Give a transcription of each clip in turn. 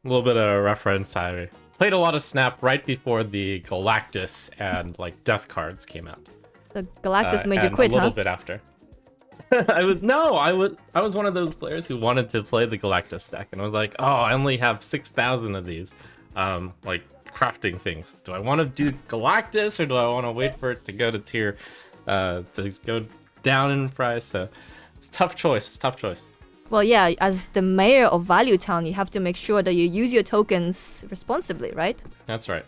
A little bit of a reference. I played a lot of Snap right before the Galactus and like Death cards came out. The Galactus made you and quit, a little huh? bit after. I was one of those players who wanted to play the Galactus deck, and I was like, oh, I only have 6,000 of these, like crafting things. Do I want to do Galactus or do I want to wait for it to go to tier, to go down in price? So it's a tough choice. Well, yeah, as the mayor of Value Town, you have to make sure that you use your tokens responsibly, right? That's right.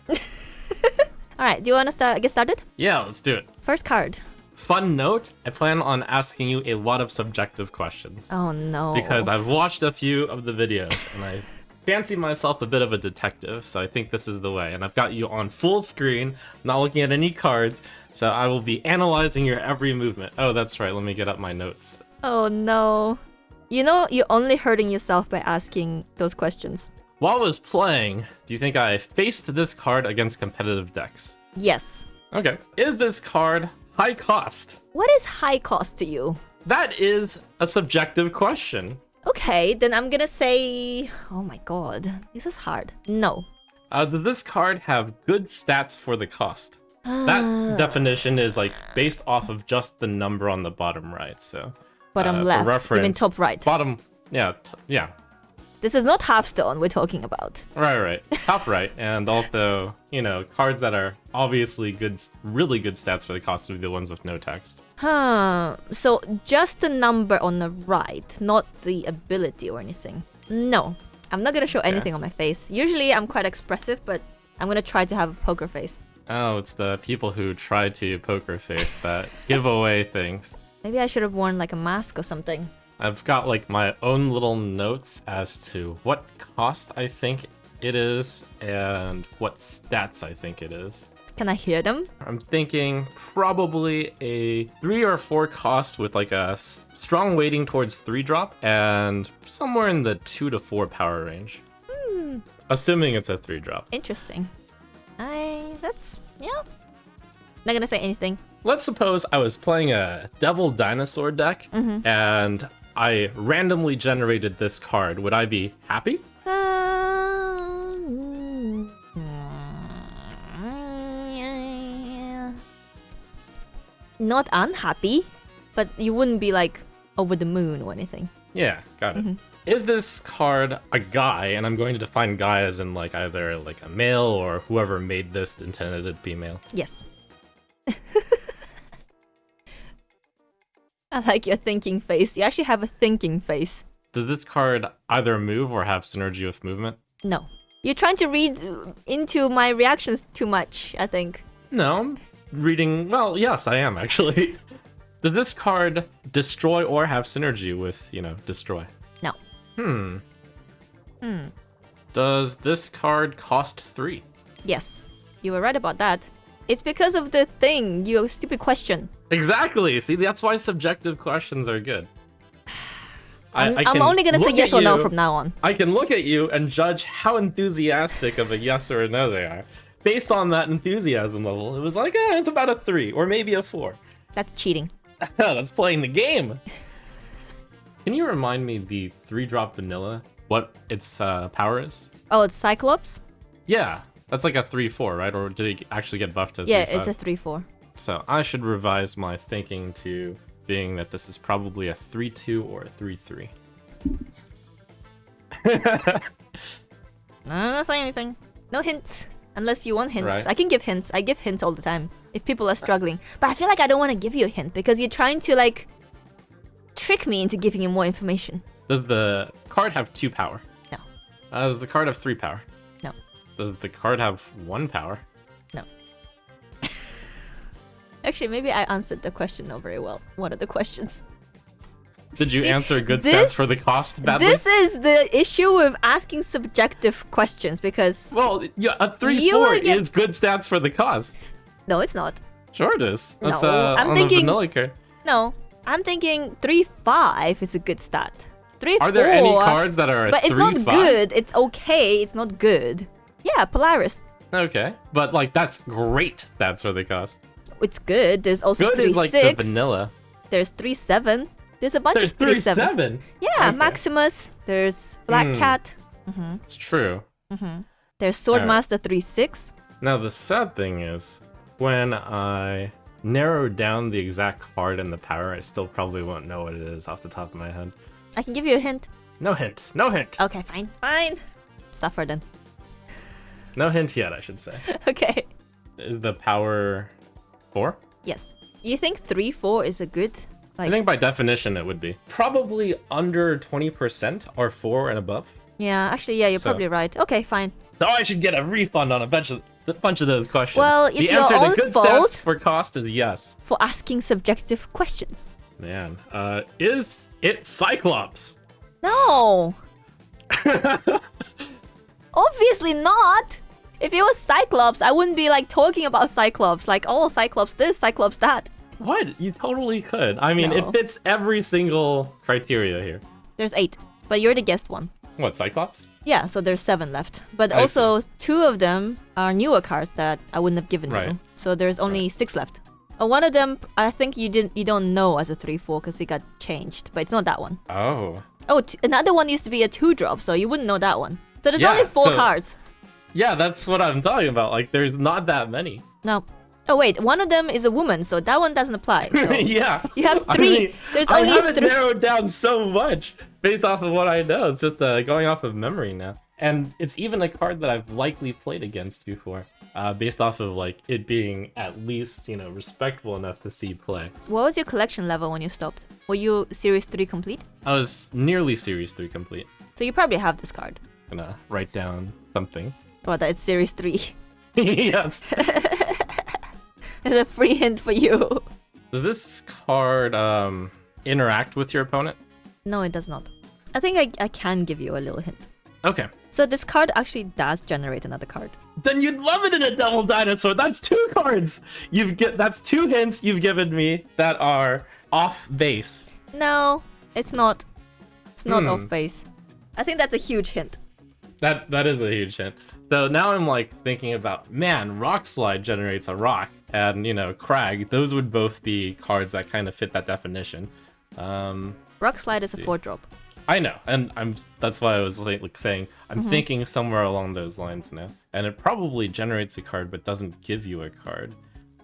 All right, do you want to get started? Yeah, let's do it. First card. Fun note, I plan on asking you a lot of subjective questions. Oh, no. Because I've watched a few of the videos, and I fancy myself a bit of a detective, so I think this is the way. And I've got you on full screen, not looking at any cards, so I will be analyzing your every movement. Oh, that's right, let me get up my notes. Oh, no. You know, you're only hurting yourself by asking those questions. While I was playing, do you think I faced this card against competitive decks? Yes. Okay. Is this card high cost? What is high cost to you? That is a subjective question. Okay, then I'm gonna say... Oh my god, this is hard. No. Does this card have good stats for the cost? That definition is like based off of just the number on the bottom right, so... Bottom for left, reference, you mean top right. Bottom, yeah, yeah. This is not Hearthstone we're talking about. Right. Top right, and also, you know, cards that are obviously good, really good stats for the cost would be the ones with no text. So just the number on the right, not the ability or anything. No, I'm not gonna show anything on my face. Usually I'm quite expressive, but I'm gonna try to have a poker face. Oh, it's the people who try to poker face that give away things. Maybe I should have worn like a mask or something. I've got like my own little notes as to what cost I think it is and what stats I think it is. Can I hear them? I'm thinking probably a 3 or 4 cost with like a strong weighting towards 3-drop and somewhere in the 2 to 4 power range. Assuming it's a 3-drop. Interesting. Yeah. Not gonna say anything. Let's suppose I was playing a Devil Dinosaur deck and I randomly generated this card. Would I be happy? Not unhappy, but you wouldn't be like over the moon or anything. Yeah, got it. Is this card a guy? And I'm going to define guy as in like either like a male or whoever made this intended to be male. Yes. I like your thinking face. You actually have a thinking face. Does this card either move or have synergy with movement? No. You're trying to read into my reactions too much, I think. No, I'm reading... Well, yes, I am, actually. Does this card destroy or have synergy with, you know, destroy? No. Does this card cost 3? Yes. You were right about that. It's because of the thing, your stupid question. Exactly! See, that's why subjective questions are good. I'm only gonna say yes or no from now on. I can look at you and judge how enthusiastic of a yes or a no they are. Based on that enthusiasm level, it was like, it's about a 3, or maybe a 4. That's cheating. That's playing the game! Can you remind me the 3-drop vanilla, what its power is? Oh, it's Cyclops? Yeah, that's like a 3-4, right? Or did it actually get buffed to 3-5? Yeah, it's a 3-4. So I should revise my thinking to being that this is probably a 3-2 or a 3-3. No, not saying anything. No hints. Unless you want hints. Right. I can give hints. I give hints all the time. If people are struggling. But I feel like I don't want to give you a hint because you're trying to like trick me into giving you more information. Does the card have 2 power? No. Does the card have 3 power? No. Does the card have 1 power? No. Actually, maybe I answered the question not very well. One of the questions. Did you See, answer good stats for the cost badly? This is the issue with asking subjective questions because... Well, yeah, a 3-4 is good stats for the cost. No, it's not. Sure it is. That's No, I'm on thinking- the vanilla card. No, I'm thinking 3-5 is a good stat. 3-4... Are there any cards that are a 3-5? But it's not good. It's okay. It's not good. Yeah, Polaris. Okay, but like that's great stats for the cost. It's good. There's also Good 3-6. is like the vanilla. There's 3-7. There's a bunch There's of 3-7. 3-7. Yeah, Okay. Maximus. There's Black Cat. It's true. There's Swordmaster 3/6. Now, the sad thing is, when I narrow down the exact card and the power, I still probably won't know what it is off the top of my head. I can give you a hint. No hint. No hint. Okay, fine. Fine. Suffer then. No hint yet, I should say. Okay. Is the power 4? Yes. You think 3/4 is a good? I think by definition it would be. Probably under 20% or 4 and above. Yeah, actually, yeah, you're So- probably right. Okay, fine. So I should get a refund on a bunch of those questions. Well, it's the your answer own to good fault. stats for cost is yes. For asking subjective questions. Man, is it Cyclops? No. Obviously not. If it was Cyclops, I wouldn't be like talking about Cyclops. Like, oh, Cyclops this, Cyclops that. What? You totally could. I mean, No. it fits every single criteria here. There's 8, but you're the guest one. What, Cyclops? Yeah, so there's 7 left. But I also, 2 of them are newer cards that I wouldn't have given Right. you. So there's only 6 left. One of them, I think you don't know as a 3/4 because it got changed, but it's not that one. Oh. Oh, another one used to be a 2-drop, so you wouldn't know that one. So there's Yeah, only 4 so- cards. Yeah, that's what I'm talking about. Like, there's not that many. No. Oh wait, one of them is a woman, so that one doesn't apply. So Yeah. you have I 3. mean, There's I only have it 3. narrowed down so much based off of what I know. It's just going off of memory now. And it's even a card that I've likely played against before, based off of like it being at least, respectful enough to see play. What was your collection level when you stopped? Were you Series 3 complete? I was nearly Series 3 complete. So you probably have this card. Gonna write down something. Well, that's Series 3. Yes. It's a free hint for you. Does this card interact with your opponent? No, it does not. I think I can give you a little hint. Okay. So this card actually does generate another card. Then you'd love it in a double dinosaur. That's 2 cards. That's 2 hints you've given me that are off base. No, it's not. It's not off base. I think that's a huge hint. That is a huge hint. So now I'm like thinking about, man, Rock Slide generates a rock, and Crag. Those would both be cards that kind of fit that definition. Rock Slide is a 4-drop. I know, and that's why I was like saying I'm thinking somewhere along those lines now. And it probably generates a card but doesn't give you a card,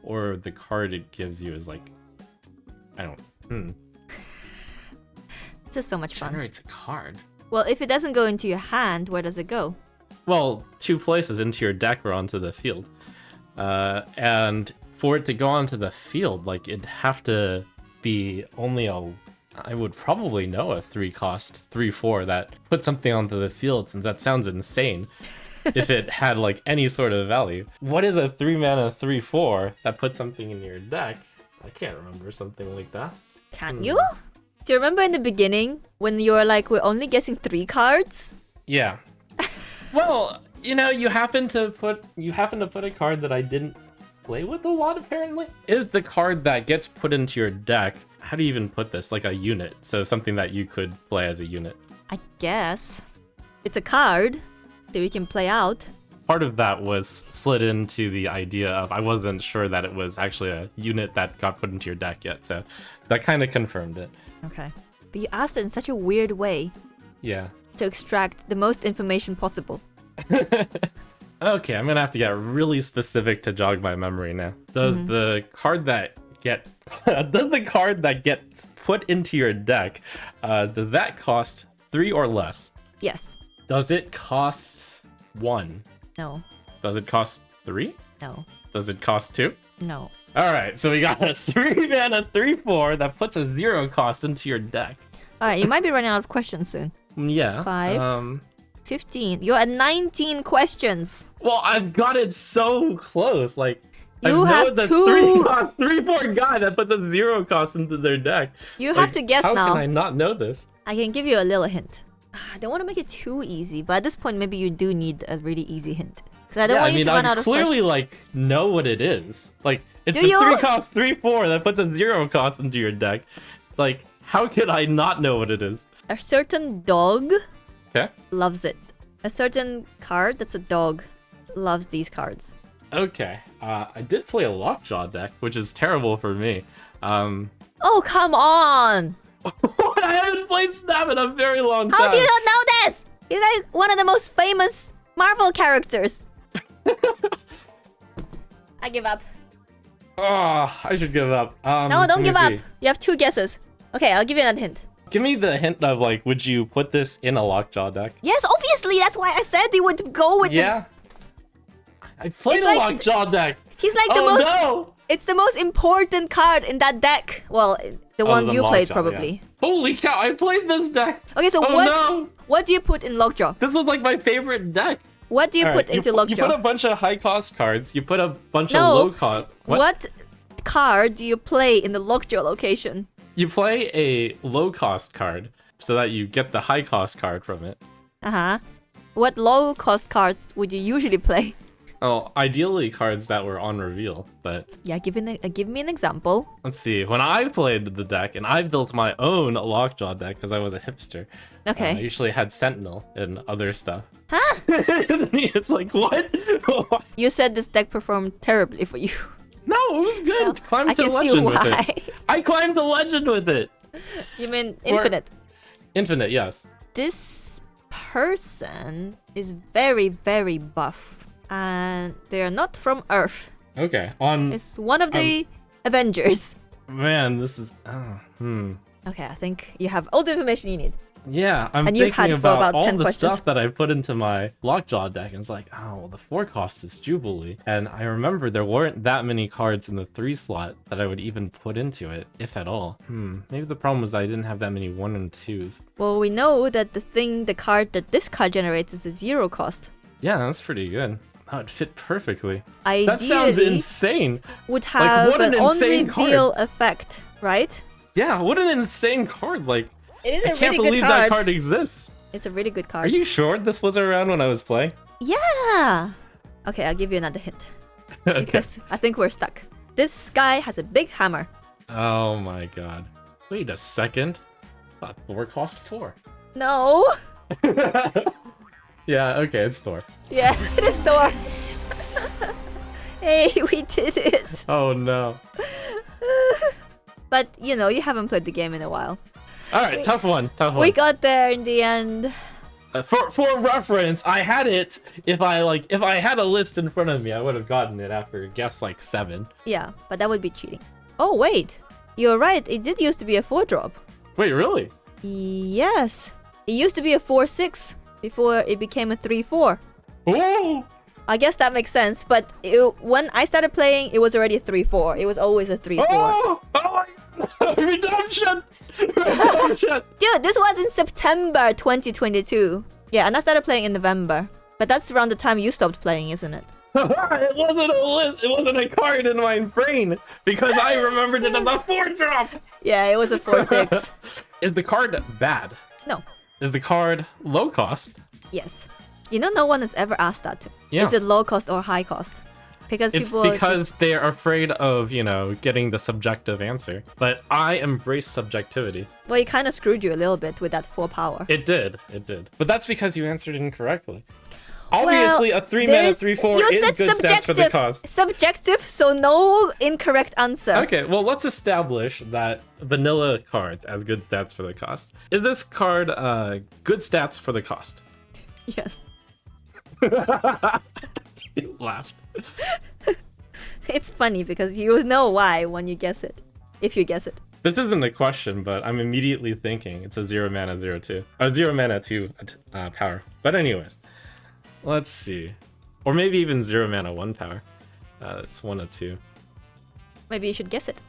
or the card it gives you is like, I don't. This is so much fun. Generates a card. Well, if it doesn't go into your hand, where does it go? Well, 2 places, into your deck or onto the field. And for it to go onto the field, like it'd have to be only I would probably know a 3-cost 3/4 that put something onto the field, since that sounds insane if it had like any sort of value. What is a 3-mana 3/4 that puts something in your deck? I can't remember something like that. Can you? Do you remember in the beginning when you were like, we're only guessing 3 cards? Yeah. Well, you happen to put a card that I didn't play with a lot, apparently. Is the card that gets put into your deck, how do you even put this? Like a unit. So something that you could play as a unit. I guess. It's a card that we can play out. Part of that was slid into the idea of, I wasn't sure that it was actually a unit that got put into your deck yet. So that kind of confirmed it. Okay. But you asked it in such a weird way Yeah. to extract the most information possible. Okay, I'm gonna have to get really specific to jog my memory now. Does the card that gets put into your deck, does that cost 3 or less? Yes. Does it cost 1? No. Does it cost 3? No. Does it cost 2? No. Alright, so we got a 3-mana 3/4 that puts a 0 cost into your deck. Alright, you might be running out of questions soon. Yeah. 5. 15. You're at 19 questions. Well, I've got it so close. Like, You I have know the 2. 3/4 guy that puts a 0 cost into their deck. You have to guess how now. How can I not know this? I can give you a little hint. I don't want to make it too easy, but at this point, maybe you do need a really easy hint. Because I don't want you to run out of clearly questions. know what it is. Like, it's Do the you? 3-cost 3/4 that puts a 0 cost into your deck. It's like, how could I not know what it is? A certain dog Okay. loves it. A certain card that's a dog loves these cards. Okay. I did play a Lockjaw deck, which is terrible for me. Oh, come on! I haven't played Snap in a very long time. How do you not know this? He's like one of the most famous Marvel characters. I give up. Oh, I should give up. No, don't give up. See. You have 2 guesses. Okay, I'll give you another hint. Give me the hint of like, would you put this in a Lockjaw deck? Yes, obviously. That's why I said they would go with Yeah. I played It's a like Lockjaw deck. He's like the Oh most. no! It's the most important card in that deck. Well, the one than you played Lockjaw, probably. yeah. Holy cow! I played this deck. Okay, so Oh what? no! What do you put in Lockjaw? This was like my favorite deck. What do you All put right, into you Lockjaw? put a bunch of high cost cards. You put a bunch No. of low cost. What card do you play in the Lockjaw location? You play a low cost card so that you get the high cost card from it. Uh-huh. What low cost cards would you usually play? Oh, ideally cards that were on reveal, but Yeah, give me an example. let's see. When I played the deck, and I built my own Lockjaw deck because I was a hipster. I Okay. usually had Sentinel and other stuff. Huh? It's like, what? You said this deck performed terribly for you. No, it was good. Well, Climbed I to can see legend with why. it. I climbed the legend with it. You mean infinite? Infinite, yes. This person is very, very buff. And they are not from Earth. Okay. On It's one of the Avengers. man, this is. Okay, I think you have all the information you need. Yeah, I'm And you've thinking had for about about all 10 the questions. stuff that I put into my Lockjaw deck, and it's like, oh, well, the 4 cost is Jubilee, and I remember there weren't that many cards in the 3 slot that I would even put into it, if at all. Maybe the problem was I didn't have that many 1 and 2s. Well, we know that the card that this card generates is a 0 cost. Yeah, that's pretty good. That would fit perfectly. Ideally, That sounds insane. would have what an an insane on-reveal effect, right? Yeah, what an insane card. Like, It is I a can't really good believe card. that card exists. It's a really good Are card. you sure this was around when I was playing? Yeah! Okay, I'll give you another hint. Okay. Because I think we're stuck. This guy has a big hammer. Oh my god. Wait a second. I thought Thor cost 4. No! Yeah, okay, it's Thor. Yeah, it is Thor. Hey, we did it. Oh no. But, you know, you haven't played the game in a while. Alright, tough one. We got there in the end. For reference, I had it if I had a list in front of me, I would have gotten it after guess like 7. Yeah, but that would be cheating. Oh, wait. You're right. It did used to be a 4-drop. Wait, really? Yes. It used to be a 4-6 before it became a 3-4. Oh! I guess that makes sense, but when I started playing, it was already a 3-4. It was always a 3-4. Oh! Oh my god! Redemption! Redemption! Dude, this was in September 2022. Yeah, and I started playing in November. But that's around the time you stopped playing, isn't it? It wasn't a list, it wasn't a card in my brain because I remembered it as a 4-drop! Yeah, it was a 4-6. Is the card bad? No. Is the card low cost? Yes. You know, no one has ever asked that. Yeah. Is it low cost or high cost? Because It's people because they're afraid of, you know, getting the subjective answer. But I embrace subjectivity. Well, it kind of screwed you a little bit with that 4 power. It did. But that's because you answered incorrectly. Obviously, a 3-mana 3/4 you is said good stats for the cost. Subjective, so no incorrect answer. Okay, well, let's establish that vanilla cards as good stats for the cost. Is this card good stats for the cost? Yes. You laughed. It's funny because you know why when you guess it. If you guess it. This isn't a question, but I'm immediately thinking it's a 0-mana 0/2. Or 0-mana 2 power. But anyways, let's see. Or maybe even 0-mana 1 power. It's 1 or 2. Maybe you should guess it.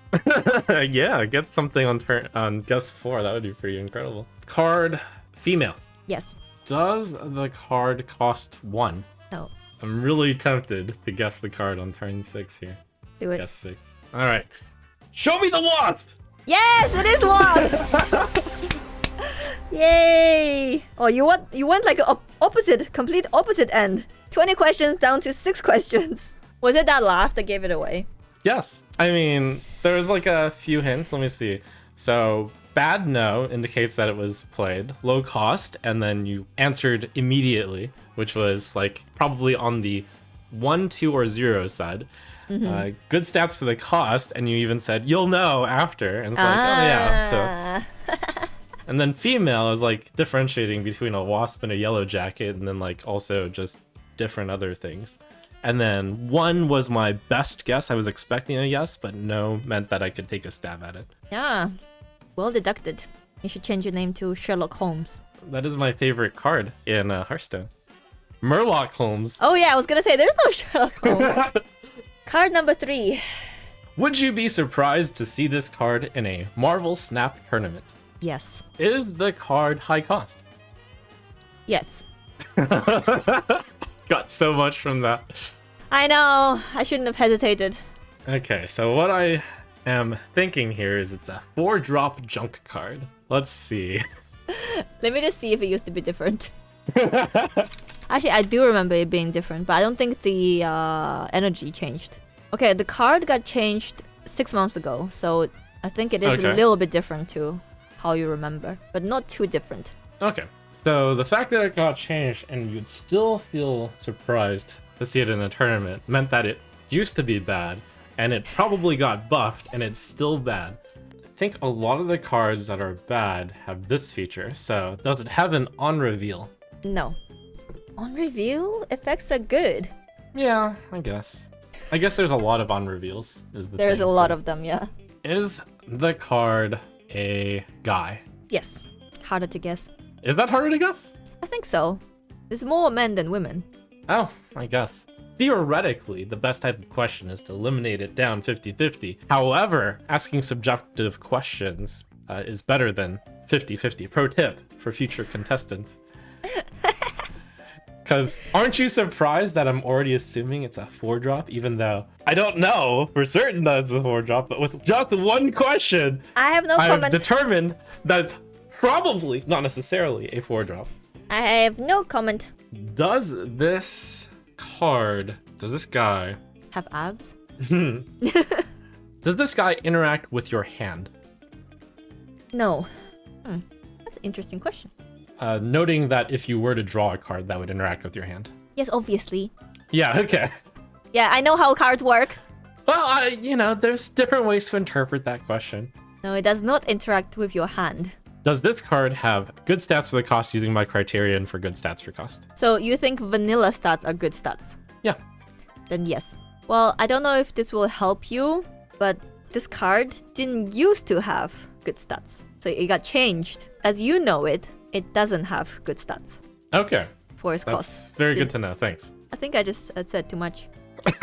Yeah, get something on guess 4. That would be pretty incredible. Card female. Yes. Does the card cost 1? No. I'm really tempted to guess the card on turn 6 here. Do it. Guess 6. Alright. Show me the wasp! Yes, it is wasp! Yay! Oh, you went like a complete opposite end. 20 questions down to 6 questions. Was it that laugh that gave it away? Yes. I mean, there's like a few hints. Let me see. So, bad no indicates that it was played. Low cost, and then you answered immediately, which was like probably on the 1, 2, or 0 side. Good stats for the cost, and you even said, you'll know after. And it's like, oh yeah. So, And then female is like differentiating between a wasp and a yellow jacket, and then like also just different other things. And then 1 was my best guess. I was expecting a yes, but no meant that I could take a stab at it. Yeah, well deducted. You should change your name to Sherlock Holmes. That is my favorite card in Hearthstone. Murloc Holmes. Oh yeah, I was gonna say there's no Sherlock Holmes. Card number 3. Would you be surprised to see this card in a Marvel Snap tournament? Yes. Is the card high cost? Yes. Got so much from that. I know. I shouldn't have hesitated. Okay, so what I am thinking here is it's a 4-drop junk card. Let's see. Let me just see if it used to be different. Actually, I do remember it being different, but I don't think the energy changed. Okay, the card got changed 6 months ago, so I think it is a little bit different to how you remember, but not too different. Okay, so the fact that it got changed and you'd still feel surprised to see it in a tournament meant that it used to be bad, and it probably got buffed, and it's still bad. I think a lot of the cards that are bad have this feature, so does it have an on reveal? No. On reveal, effects are good. Yeah, I guess. I guess there's a lot of on reveals. There's a lot of them, yeah. Is the card a guy? Yes. Harder to guess. Is that harder to guess? I think so. There's more men than women. Oh, I guess. Theoretically, the best type of question is to eliminate it down 50-50. However, asking subjective questions is better than 50-50. Pro tip for future contestants. Because aren't you surprised that I'm already assuming it's a 4-drop, even though I don't know for certain that it's a 4-drop, but with just one question, I have no comment. I've determined that it's probably, not necessarily, a 4-drop. I have no comment. Does this guy... Have abs? Does this guy interact with your hand? No. That's an interesting question. Noting that if you were to draw a card, that would interact with your hand. Yes, obviously. Yeah, okay. Yeah, I know how cards work. Well, there's different ways to interpret that question. No, it does not interact with your hand. Does this card have good stats for the cost using my criterion for good stats for cost? So you think vanilla stats are good stats? Yeah. Then yes. Well, I don't know if this will help you, but this card didn't used to have good stats. So it got changed. As you know it doesn't have good stats. Okay. For its cost. That's very good to know, thanks. I think I just said too much. But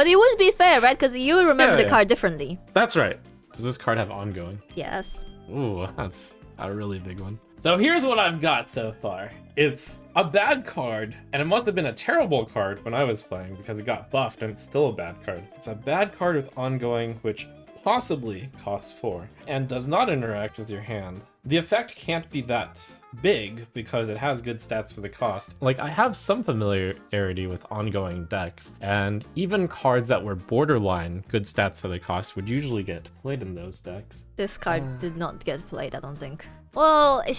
it would be fair, right? Because you remember the card differently. That's right. Does this card have ongoing? Yes. Ooh, that's a really big one. So here's what I've got so far. It's a bad card, and it must have been a terrible card when I was playing because it got buffed and it's still a bad card. It's a bad card with ongoing, which possibly costs 4 and does not interact with your hand. The effect can't be that big because it has good stats for the cost. Like, I have some familiarity with ongoing decks, and even cards that were borderline good stats for the cost would usually get played in those decks. This card did not get played, I don't think. Well, I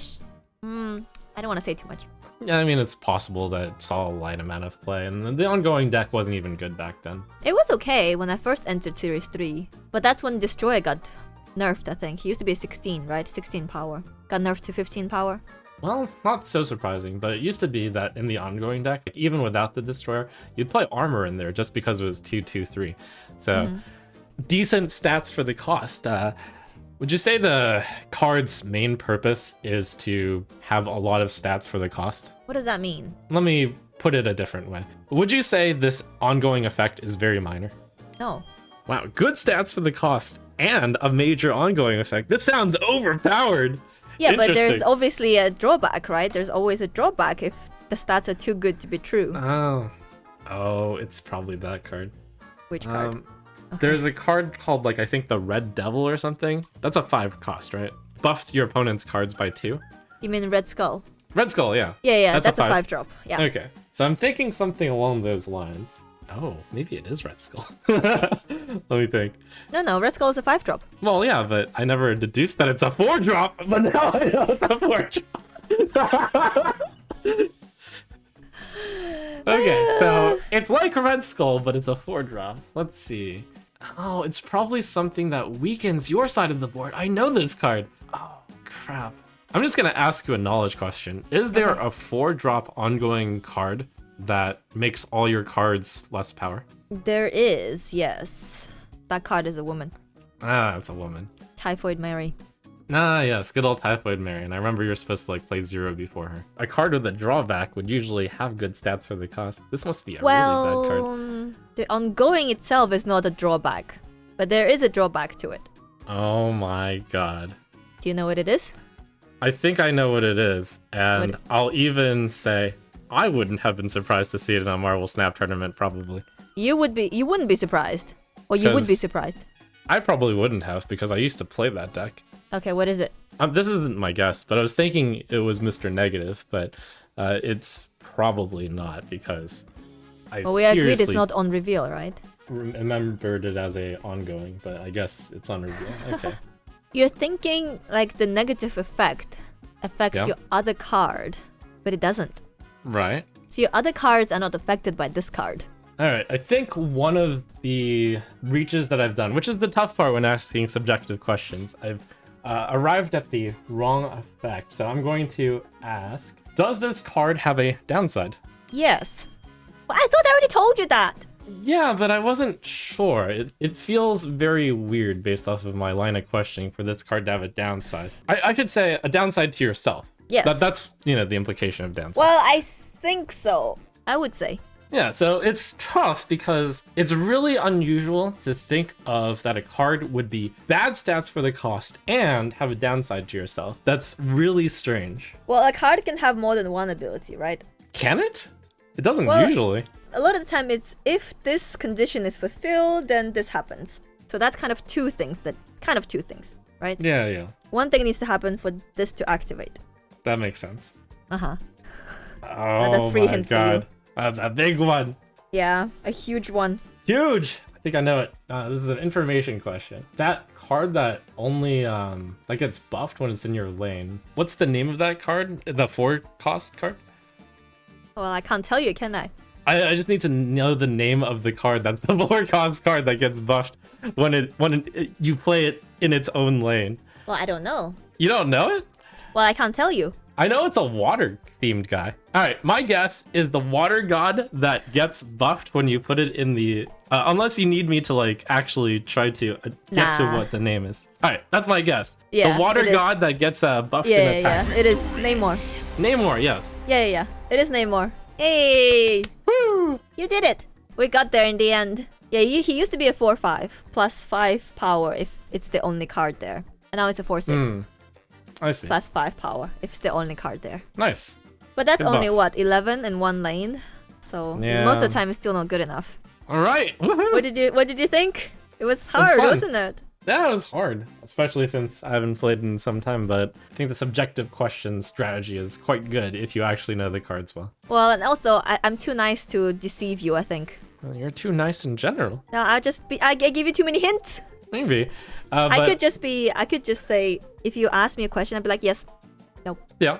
don't want to say too much. Yeah, I mean, it's possible that it saw a light amount of play, and the ongoing deck wasn't even good back then. It was okay when I first entered Series 3, but that's when Destroyer got nerfed, I think. He used to be 16, right? 16 power. Got nerfed to 15 power. Well, not so surprising, but it used to be that in the ongoing deck, even without the Destroyer, you'd play armor in there just because it was 2/2/3. So, decent stats for the cost. Would you say the card's main purpose is to have a lot of stats for the cost? What does that mean? Let me put it a different way. Would you say this ongoing effect is very minor? No. Wow, good stats for the cost and a major ongoing effect. This sounds overpowered. Yeah, but there's obviously a drawback, right? There's always a drawback if the stats are too good to be true. Oh, it's probably that card. Which card? Okay. There's a card called, like, I think the Red Devil or something. That's a 5 cost, right? Buffs your opponent's cards by 2. You mean Red Skull? Red Skull, yeah. Yeah, that's a 5 drop. Yeah. Okay, so I'm thinking something along those lines. Oh, maybe it is Red Skull. Let me think. No, Red Skull is a 5 drop. Well, yeah, but I never deduced that it's a 4 drop, but now I know it's a 4 drop. Okay, so it's like Red Skull, but it's a 4 drop. Let's see. Oh, it's probably something that weakens your side of the board. I know this card. Oh, crap. I'm just gonna ask you a knowledge question. Is there a 4-drop ongoing card that makes all your cards less power? There is, yes. That card is a woman. Ah, it's a woman. Typhoid Mary. Ah, yes, good old Typhoid Mary. And I remember you're supposed to like play 0 before her. A card with a drawback would usually have good stats for the cost. This must be a really bad card. The ongoing itself is not a drawback, but there is a drawback to it. Oh my god. Do you know what it is? I think I know what it is, and I'll even say I wouldn't have been surprised to see it in a Marvel Snap tournament, probably. You wouldn't be surprised. Or you would be surprised. I probably wouldn't have, because I used to play that deck. Okay, what is it? This isn't my guess, but I was thinking it was Mr. Negative, but it's probably not, because Well, we agreed it's not on reveal, right? Remembered it as a ongoing, but I guess it's on reveal. Okay. You're thinking like the negative effect affects your other card, but it doesn't. Right. So your other cards are not affected by this card. Alright, I think one of the reaches that I've done, which is the tough part when asking subjective questions, I've arrived at the wrong effect. So I'm going to ask, does this card have a downside? Yes. Well, I thought I already told you that. Yeah, but I wasn't sure. It feels very weird based off of my line of questioning for this card to have a downside. I should say a downside to yourself. Yes. That's, you know, the implication of downside. Well, I think so. I would say. Yeah, so it's tough because it's really unusual to think of that a card would be bad stats for the cost and have a downside to yourself. That's really strange. Well, a card can have more than one ability, right? Can it? It doesn't usually. A lot of the time it's if this condition is fulfilled, then this happens. So that's kind of two things, right? Yeah. One thing needs to happen for this to activate. That makes sense. Uh-huh. Oh my god. That's a big one. Yeah, a huge one. Huge! I think I know it. This is an information question. That card that only that gets buffed when it's in your lane. What's the name of that card? The 4-cost card? Well, I can't tell you, can I? I just need to know the name of the card. That's the 4-cost card that gets buffed when you play it in its own lane. Well, I don't know. You don't know it? Well, I can't tell you. I know it's a water-themed guy. All right, my guess is the water god that gets buffed when you put it in the... unless you need me to, like, actually try to get to what the name is. All right, that's my guess. Yeah, the water god that gets buffed in attack. Yeah, it is Namor. Namor, yes. Yeah. It is Namor. Hey! Woo! You did it! We got there in the end. Yeah, he used to be a 4/5, plus 5 power if it's the only card there. And now it's a 4/6. I see. Plus 5 power if it's the only card there. Nice. But that's Good only buff. what, 11 in one lane? So most of the time it's still not good enough. All right. What did you think? It was hard, wasn't it? Yeah, it was hard, especially since I haven't played in some time, but I think the subjective question strategy is quite good if you actually know the cards well. Well, and also, I'm too nice to deceive you, I think. Well, you're too nice in general. No, I give you too many hints. Maybe. I could just say, if you ask me a question, I'd be like, yes, no. Yeah.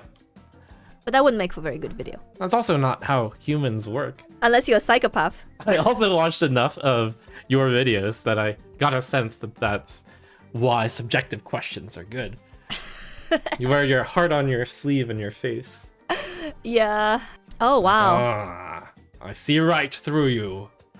But that wouldn't make for a very good video. That's also not how humans work. Unless you're a psychopath. I also watched enough of your videos that I got a sense that that's why subjective questions are good. You wear your heart on your sleeve and your face. Yeah. Oh, wow. I see right through you.